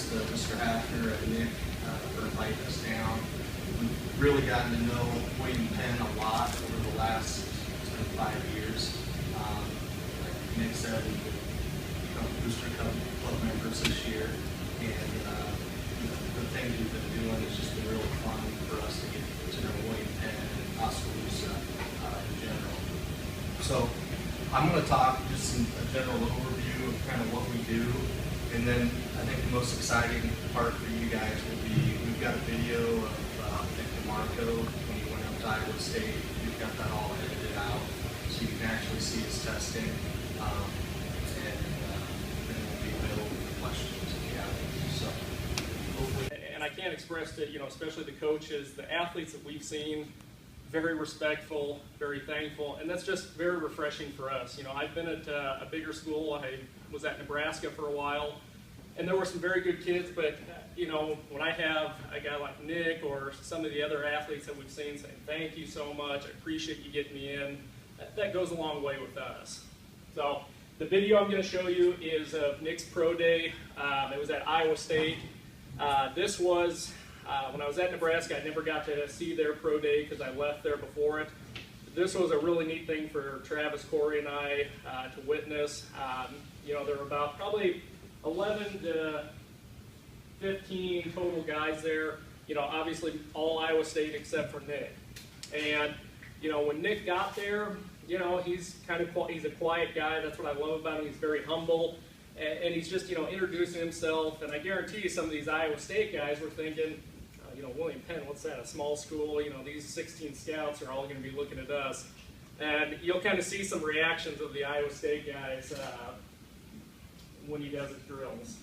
to Mr. Hafner and Nick for inviting us down. We've really gotten to know William Penn a lot over the last 5 years. Like Nick said, we've become Booster Club members this year, and the things we've been doing has just been really fun for us to get to know William Penn and Oskaloosa in general. So I'm going to talk just a general overview of kind of what we do, and then I think the most exciting part for you guys will be we've got a video of Nick DeMarco when he went up to Iowa State. We've got that all edited out so you can actually see his testing, and then we'll be available for questions if you have any. So hopefully. And I can't express to, especially the coaches, the athletes that we've seen, very respectful, very thankful, and that's just very refreshing for us. I've been at a bigger school. I was at Nebraska for a while, and there were some very good kids, but when I have a guy like Nick or some of the other athletes that we've seen saying, thank you so much, I appreciate you getting me in, that goes a long way with us. So the video I'm going to show you is of Nick's pro day. It was at Iowa State. This was when I was at Nebraska. I never got to see their pro day because I left there before it. This was a really neat thing for Travis, Corey, and I to witness. There were about probably 11 to 15 total guys there. Obviously all Iowa State except for Nick. And when Nick got there, he's he's a quiet guy. That's what I love about him. He's very humble. And he's just, introducing himself. And I guarantee you some of these Iowa State guys were thinking, William Penn, what's that, a small school? These 16 scouts are all going to be looking at us. And you'll kind of see some reactions of the Iowa State guys when he does his drills.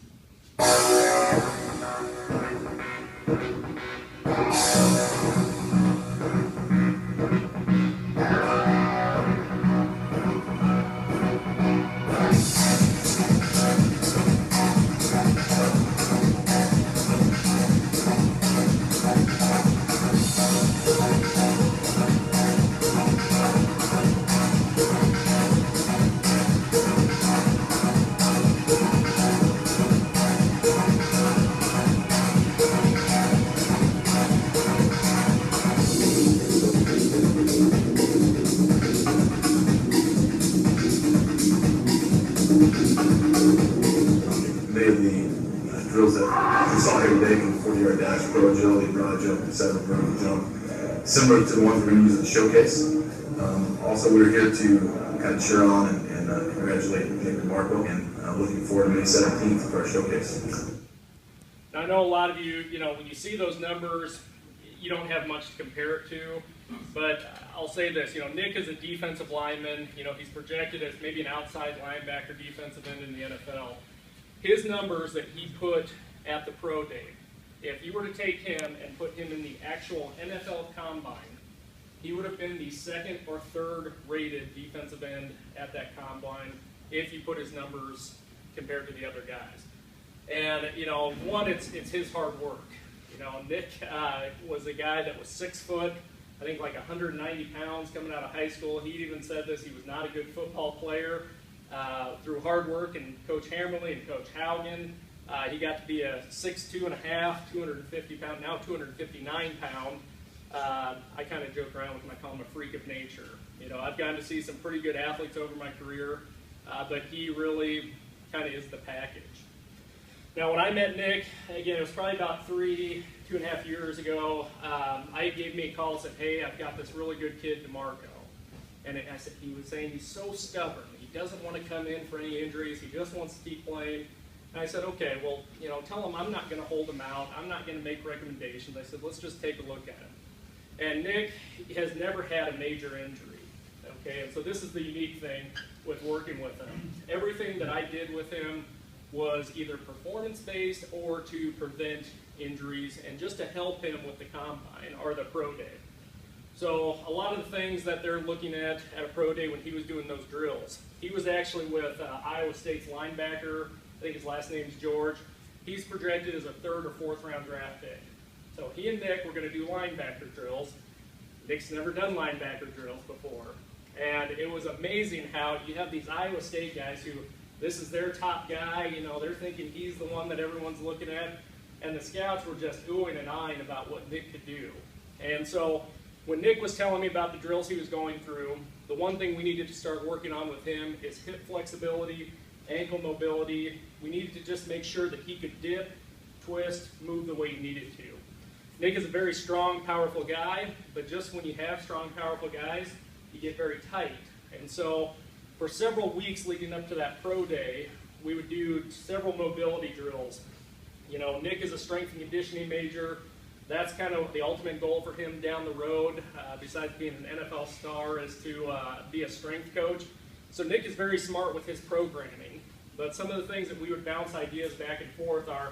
Drills that we saw here today, from the 40-yard dash, pro agility, broad jump, and 7 vertical jump, similar to the ones we're going to use in the showcase. Also, we're here to kind of cheer on and congratulate Nick DeMarco, and looking forward to May 17th for our showcase. Now, I know a lot of you, when you see those numbers, you don't have much to compare it to, but I'll say this, Nick is a defensive lineman. He's projected as maybe an outside linebacker, defensive end in the NFL. His numbers that he put at the pro day, if you were to take him and put him in the actual NFL combine, he would have been the 2nd or 3rd rated defensive end at that combine if you put his numbers compared to the other guys. And, one, it's his hard work. Nick was a guy that was 6 foot, I think like 190 pounds coming out of high school. He even said this, he was not a good football player. Through hard work and Coach Hammerly and Coach Haugen, he got to be a 6'2.5", 250 pound, now 259 pound. I kind of joke around with him, I call him a freak of nature. I've gotten to see some pretty good athletes over my career, but he really kind of is the package. Now, when I met Nick, again, it was probably about 2.5 years ago, I gave me a call and said, hey, I've got this really good kid, DeMarco. And I said, he was saying he's so stubborn. He doesn't want to come in for any injuries. He just wants to keep playing. And I said, okay, well, tell him I'm not going to hold him out. I'm not going to make recommendations. I said, let's just take a look at him. And Nick has never had a major injury. Okay, and so this is the unique thing with working with him. Everything that I did with him was either performance-based or to prevent injuries and just to help him with the combine or the pro day. So a lot of the things that they're looking at a pro day when he was doing those drills, he was actually with Iowa State's linebacker. I think his last name's George. He's projected as a 3rd or 4th round draft pick. So he and Nick were going to do linebacker drills. Nick's never done linebacker drills before. And it was amazing how you have these Iowa State guys who This is their top guy. You know, they're thinking he's the one that everyone's looking at. And the scouts were just oohing and eyeing about what Nick could do. And so when Nick was telling me about the drills he was going through, the one thing we needed to start working on with him is hip flexibility, ankle mobility. We needed to just make sure that he could dip, twist, move the way he needed to. Nick is a very strong, powerful guy, but just when you have strong, powerful guys, you get very tight. And so for several weeks leading up to that pro day, we would do several mobility drills. You know, Nick is a strength and conditioning major. That's kind of the ultimate goal for him down the road, besides being an NFL star, is to be a strength coach. So Nick is very smart with his programming. But some of the things that we would bounce ideas back and forth are,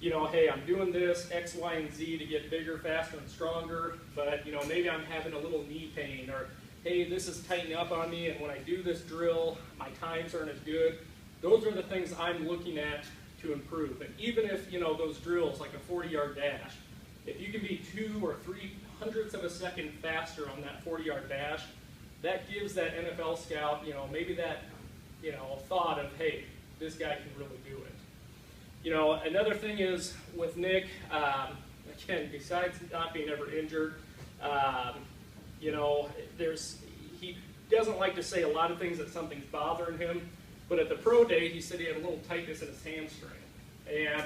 you know, hey, I'm doing this X, Y, and Z to get bigger, faster, and stronger, but, you know, maybe I'm having a little knee pain, or, hey, this is tightening up on me, and when I do this drill, my times aren't as good. Those are the things I'm looking at to improve. And even if, you know, those drills, like a 40-yard dash, if you can be 2 or 3 hundredths of a second faster on that 40-yard dash, that gives that NFL scout, you know, maybe that, you know, thought of, hey, this guy can really do it. You know, another thing is with Nick, again, besides not being ever injured, you know, he doesn't like to say a lot of things that something's bothering him, but at the pro day, he said he had a little tightness in his hamstring. And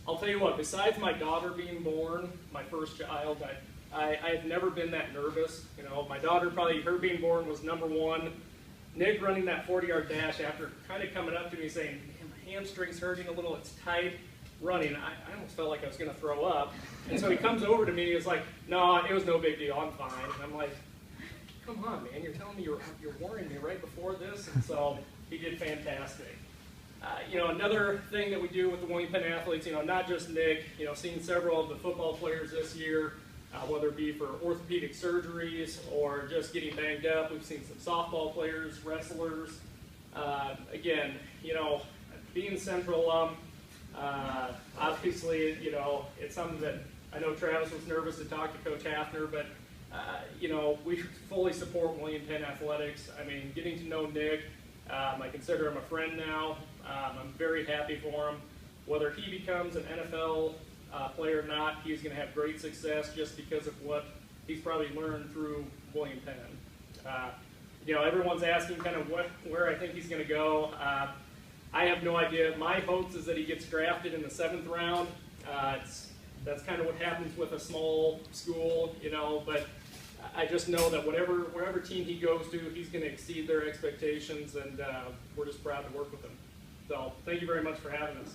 I'll tell you what, besides my daughter being born, my first child, I had never been that nervous. You know, my daughter, probably her being born was number one. Nick running that 40-yard dash after kind of coming up to me saying, man, my hamstring's hurting a little, it's tight. Running, I almost felt like I was going to throw up. And so he comes over to me and he was like, no, it was no big deal, I'm fine. And I'm like, come on, man, you're telling me you're warning me right before this? And so he did fantastic. You know, another thing that we do with the William Penn athletes, you know, not just Nick, you know, seeing several of the football players this year, whether it be for orthopedic surgeries or just getting banged up. We've seen some softball players, wrestlers. Again, you know, being Central alum, obviously, you know, it's something that I know Travis was nervous to talk to Coach Hafner, but, you know, we fully support William Penn Athletics. I mean, getting to know Nick, I consider him a friend now. I'm very happy for him. Whether he becomes an NFL player or not, he's going to have great success just because of what he's probably learned through William Penn. You know, everyone's asking kind of where I think he's going to go. I have no idea. My hopes is that he gets drafted in the 7th round. That's kind of what happens with a small school, you know, but I just know that wherever team he goes to, he's going to exceed their expectations, and we're just proud to work with him. So thank you very much for having us.